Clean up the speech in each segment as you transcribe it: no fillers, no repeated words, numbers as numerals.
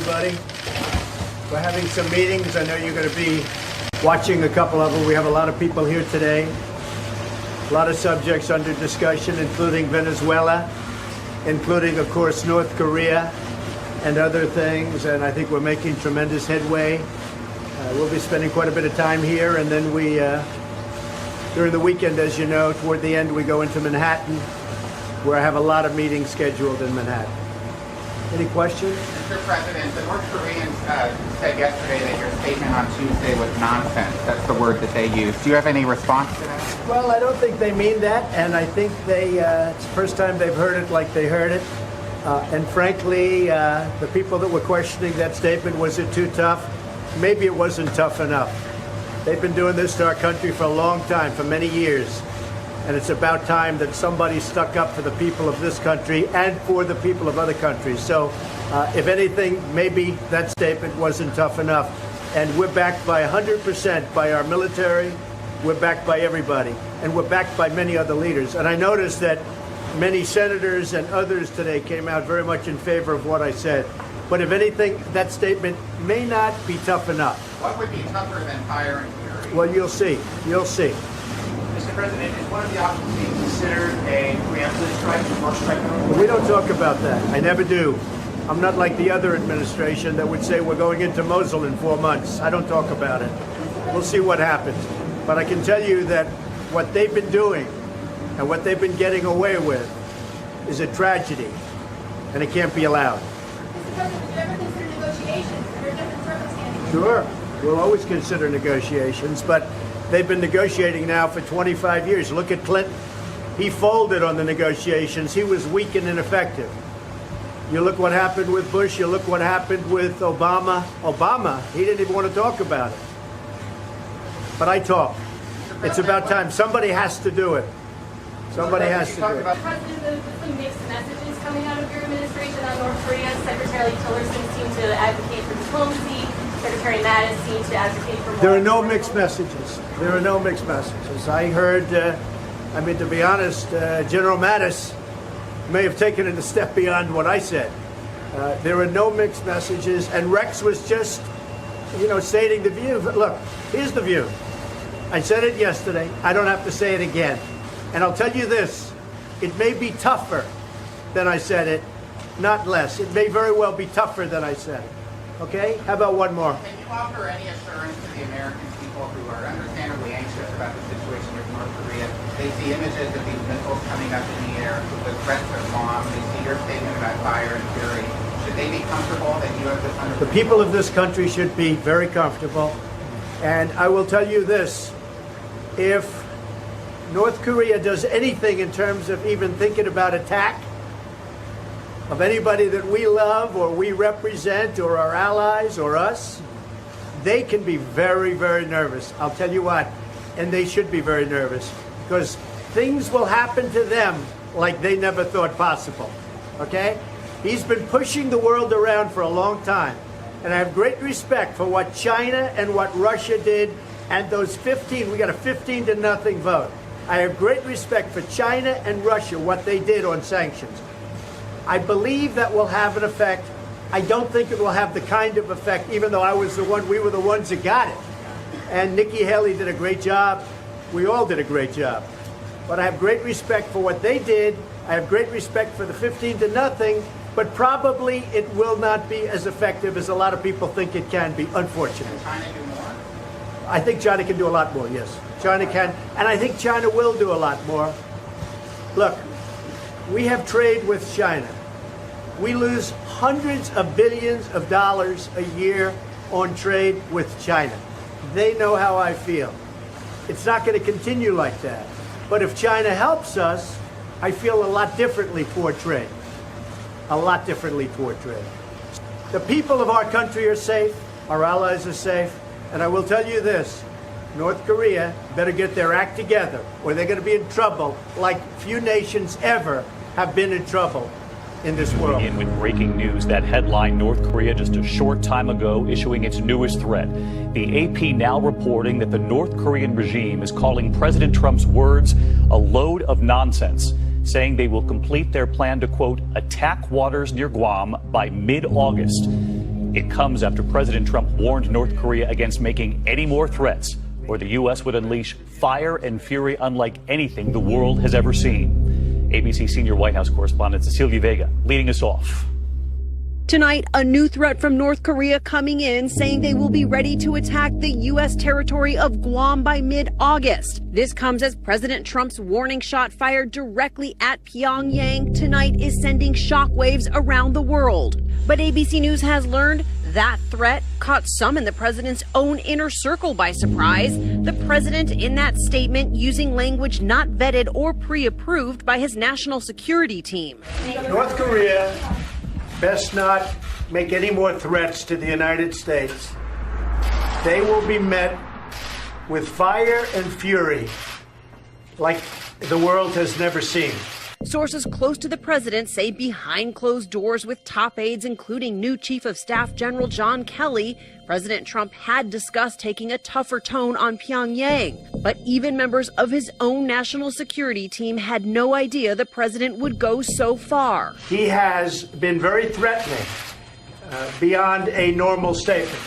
everybody. We're having some meetings. I know you're going to be watching a couple of them. We have a lot of people here today. A lot of subjects under discussion, including Venezuela, including, of course, North Korea and other things. And I think we're making tremendous headway. We'll be spending quite a bit of time here. And then we, during the weekend, as you know, toward the end, we go into Manhattan, where I have a lot of meetings scheduled in Manhattan. Any questions? Mr. President, the North Koreans said yesterday that your statement on Tuesday was nonsense. That's the word that they used. Do you have any response to that? Well, I don't think they mean that, and I think it's the first time they've heard it like they heard it. And frankly, the people that were questioning that statement, was it too tough? Maybe it wasn't tough enough. They've been doing this to our country for a long time, for many years. And it's about time that somebody stuck up for the people of this country and for the people of other countries. So if anything, maybe that statement wasn't tough enough. And we're backed by 100% by our military. We're backed by everybody. And we're backed by many other leaders. And I noticed that many senators and others today came out very much in favor of what I said. But if anything, that statement may not be tough enough. What would be tougher than fire and fury? Well, you'll see. You'll see. Mr. President, is one of the options being considered a preemptive strike or strike? We don't talk about that. I never do. I'm not like the other administration that would say we're going into Mosul in 4 months. I don't talk about it. We'll see what happens. But I can tell you that what they've been doing and what they've been getting away with is a tragedy, and it can't be allowed. Mr. President, would you ever consider negotiations under different circumstances? Sure. We'll always consider negotiations, but they've been negotiating now for 25 years. Look at Clinton. He folded on the negotiations. He was weak and ineffective. You look what happened with Bush. You look what happened with Obama. Obama, he didn't even want to talk about it. But I talk. It's about time. Somebody has to do it. Somebody has to do it. President, there's some mixed messages coming out of your administration on North Korea. Secretary Tillerson seemed to advocate for diplomacy. Secretary Mattis seems to advocate for more. There are no mixed messages. There are no mixed messages. I heard, to be honest, General Mattis may have taken it a step beyond what I said. There are no mixed messages, and Rex was just, stating the view. Look, here's the view. I said it yesterday. I don't have to say it again. And I'll tell you this, it may be tougher than I said it, not less. It may very well be tougher than I said it. Okay? How about one more? Can you offer any assurance to the American people who are understandably anxious about the situation with North Korea? They see images of these missiles coming up in the air, the threats of bombs. They see your statement about fire and fury. Should they be comfortable that you have this under control? The people of this country should be very comfortable. And I will tell you this, if North Korea does anything in terms of even thinking about attack of anybody that we love or we represent or our allies or us, they can be very, very nervous. I'll tell you what, and they should be very nervous because things will happen to them like they never thought possible, okay? He's been pushing the world around for a long time, and I have great respect for what China and what Russia did, and those 15, we got a 15-0 vote. I have great respect for China and Russia, what they did on sanctions. I believe that will have an effect. I don't think it will have the kind of effect, even though we were the ones that got it. And Nikki Haley did a great job. We all did a great job. But I have great respect for what they did. I have great respect for the 15-0, but probably it will not be as effective as a lot of people think it can be, unfortunately. Can China do more? I think China can do a lot more, yes. China can, and I think China will do a lot more. Look, we have trade with China. We lose hundreds of billions of dollars a year on trade with China. They know how I feel. It's not going to continue like that. But if China helps us, I feel a lot differently toward trade. A lot differently toward trade. The people of our country are safe. Our allies are safe. And I will tell you this, North Korea better get their act together or they're going to be in trouble like few nations ever have been in trouble in this world. Begin with breaking news that headline North Korea just a short time ago issuing its newest threat. The AP now reporting that the North Korean regime is calling President Trump's words a load of nonsense, saying they will complete their plan to, quote, attack waters near Guam by mid-August. It comes after President Trump warned North Korea against making any more threats, or the U.S. would unleash fire and fury unlike anything the world has ever seen. ABC senior White House correspondent Cecilia Vega leading us off. Tonight, a new threat from North Korea coming in, saying they will be ready to attack the U.S. territory of Guam by mid-August. This comes as President Trump's warning shot fired directly at Pyongyang tonight is sending shockwaves around the world. But ABC News has learned that threat caught some in the president's own inner circle by surprise. The president in that statement using language not vetted or pre-approved by his national security team. North Korea best not make any more threats to the United States. They will be met with fire and fury like the world has never seen. Sources close to the president say behind closed doors with top aides, including new Chief of Staff General John Kelly, President Trump had discussed taking a tougher tone on Pyongyang. But even members of his own national security team had no idea the president would go so far. He has been very threatening beyond a normal statement.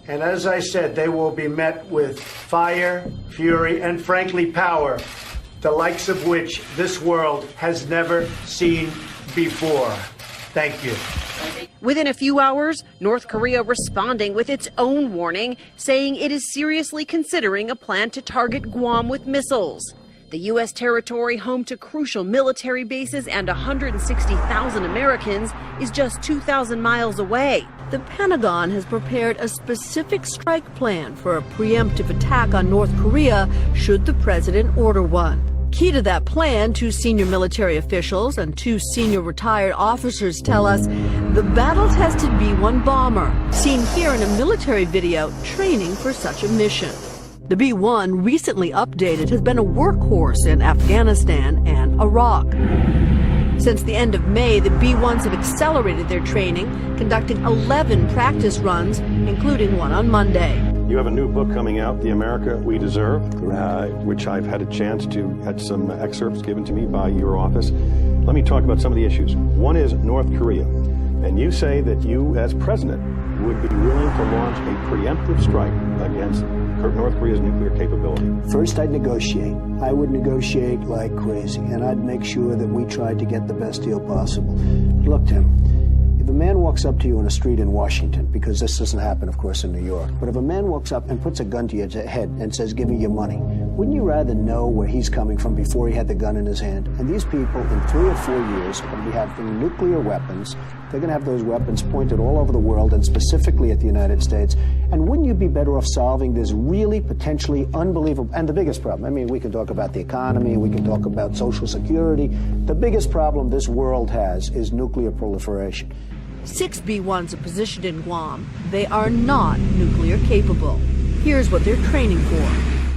And as I said, they will be met with fire, fury, and frankly, power, the likes of which this world has never seen before. Thank you. Within a few hours, North Korea responding with its own warning, saying it is seriously considering a plan to target Guam with missiles. The U.S. territory, home to crucial military bases and 160,000 Americans, is just 2,000 miles away. The Pentagon has prepared a specific strike plan for a preemptive attack on North Korea should the president order one. Key to that plan, two senior military officials and two senior retired officers tell us the battle-tested B-1 bomber, seen here in a military video, training for such a mission. The B-1, recently updated, has been a workhorse in Afghanistan and Iraq. Since the end of May, the B-1s have accelerated their training, conducting 11 practice runs, including one on Monday. You have a new book coming out, The America We Deserve, which I've had a chance to had some excerpts given to me by your office. Let me talk about some of the issues. One is North Korea. And you say that you, as president, would be willing to launch a preemptive strike against North Korea's nuclear capability. First, I'd negotiate. I would negotiate like crazy, and I'd make sure that we tried to get the best deal possible. Look, Tim, if a man walks up to you in a street in Washington, because this doesn't happen, of course, in New York, but if a man walks up and puts a gun to your head and says, give me your money, wouldn't you rather know where he's coming from before he had the gun in his hand? And these people, in 3 or 4 years, are going to be having nuclear weapons. They're going to have those weapons pointed all over the world and specifically at the United States. And wouldn't you be better off solving this really potentially unbelievable, and the biggest problem, I mean, we can talk about the economy, we can talk about Social Security. The biggest problem this world has is nuclear proliferation. 6 B-1s are positioned in Guam. They are not nuclear capable. Here's what they're training for.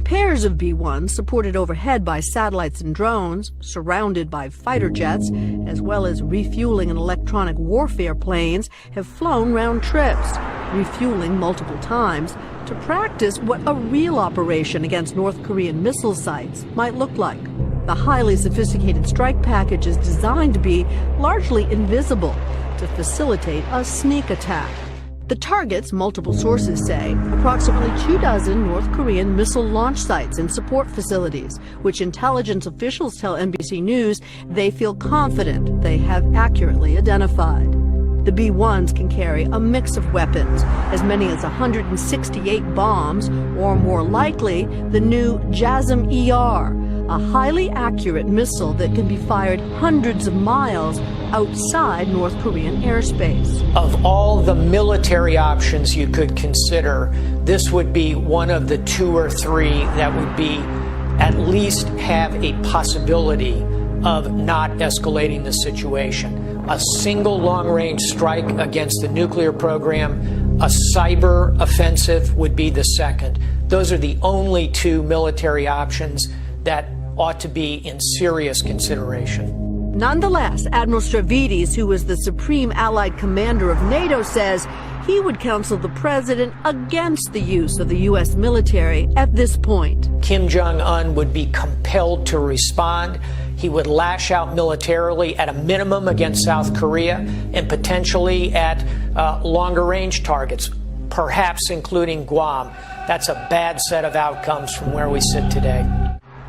Pairs of B-1s supported overhead by satellites and drones, surrounded by fighter jets, as well as refueling and electronic warfare planes, have flown round trips, refueling multiple times, to practice what a real operation against North Korean missile sites might look like. The highly sophisticated strike package is designed to be largely invisible to facilitate a sneak attack. The targets, multiple sources say, approximately 24 North Korean missile launch sites and support facilities, which intelligence officials tell NBC News they feel confident they have accurately identified. The B-1s can carry a mix of weapons, as many as 168 bombs, or more likely, the new JASSM-ER, a highly accurate missile that can be fired hundreds of miles outside North Korean airspace. Of all the military options you could consider, this would be one of the 2 or 3 that would be at least have a possibility of not escalating the situation. A single long-range strike against the nuclear program, a cyber offensive would be the second. Those are the only 2 military options that ought to be in serious consideration. Nonetheless, Admiral Stavridis, who is the supreme allied commander of NATO, says he would counsel the president against the use of the U.S. military at this point. Kim Jong-un would be compelled to respond. He would lash out militarily at a minimum against South Korea and potentially at longer range targets, perhaps including Guam. That's a bad set of outcomes from where we sit today.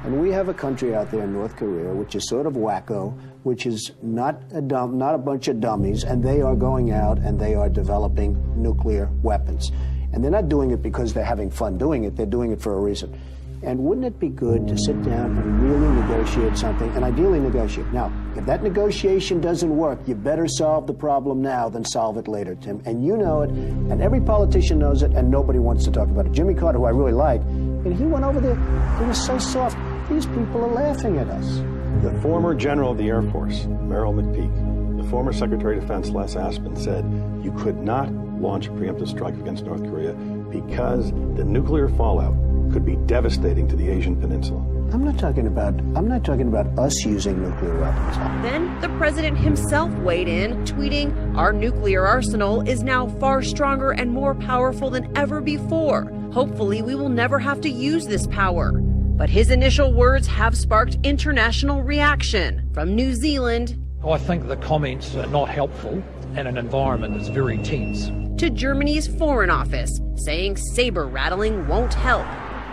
And we have a country out there in North Korea which is sort of wacko, which is not a bunch of dummies, and they are going out and they are developing nuclear weapons. And they're not doing it because they're having fun doing it. They're doing it for a reason. And wouldn't it be good to sit down and really negotiate something, and ideally negotiate? Now, if that negotiation doesn't work, you better solve the problem now than solve it later, Tim. And you know it, and every politician knows it, and nobody wants to talk about it. Jimmy Carter, who I really like, and he went over there, he was so soft. These people are laughing at us. The former general of the Air Force, Merrill McPeak, the former Secretary of Defense, Les Aspin, said you could not launch a preemptive strike against North Korea because the nuclear fallout could be devastating to the Asian Peninsula. I'm not talking about us using nuclear weapons. Then the president himself weighed in, tweeting, "Our nuclear arsenal is now far stronger and more powerful than ever before. Hopefully we will never have to use this power." But his initial words have sparked international reaction. From New Zealand, I think the comments are not helpful in an environment that's very tense. To Germany's Foreign Office, saying saber rattling won't help.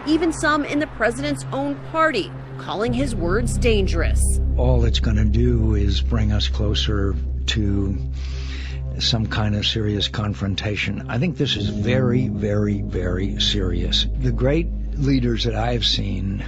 Even some in the president's own party calling his words dangerous. All it's going to do is bring us closer to some kind of serious confrontation. I think this is very, very, very serious. The great leaders that I've seen,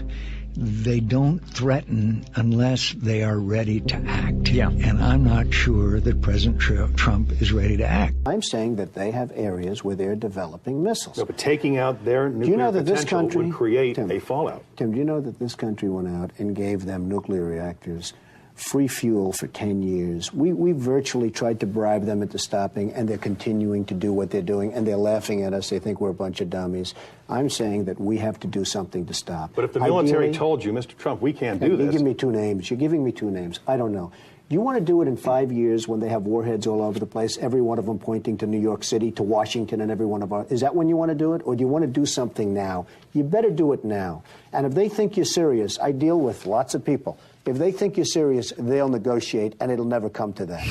they don't threaten unless they are ready to act. Yeah. And I'm not sure that President Trump is ready to act. I'm saying that they have areas where they're developing missiles. No, but taking out their nuclear potential would create a fallout. Tim, do you know that this country went out and gave them nuclear reactors, free fuel for 10 years? We virtually tried to bribe them into stopping, and they're continuing to do what they're doing, and they're laughing at us. They think we're a bunch of dummies. I'm saying that we have to do something to stop. But if the military told you, Mr. Trump, we can't do this. You give me two names. You're giving me two names. I don't know. Do you want to do it in 5 years when they have warheads all over the place, every one of them pointing to New York City, to Washington, and every one of our... Is that when you want to do it? Or do you want to do something now? You better do it now. And if they think you're serious, I deal with lots of people. If they think you're serious, they'll negotiate, and it'll never come to that.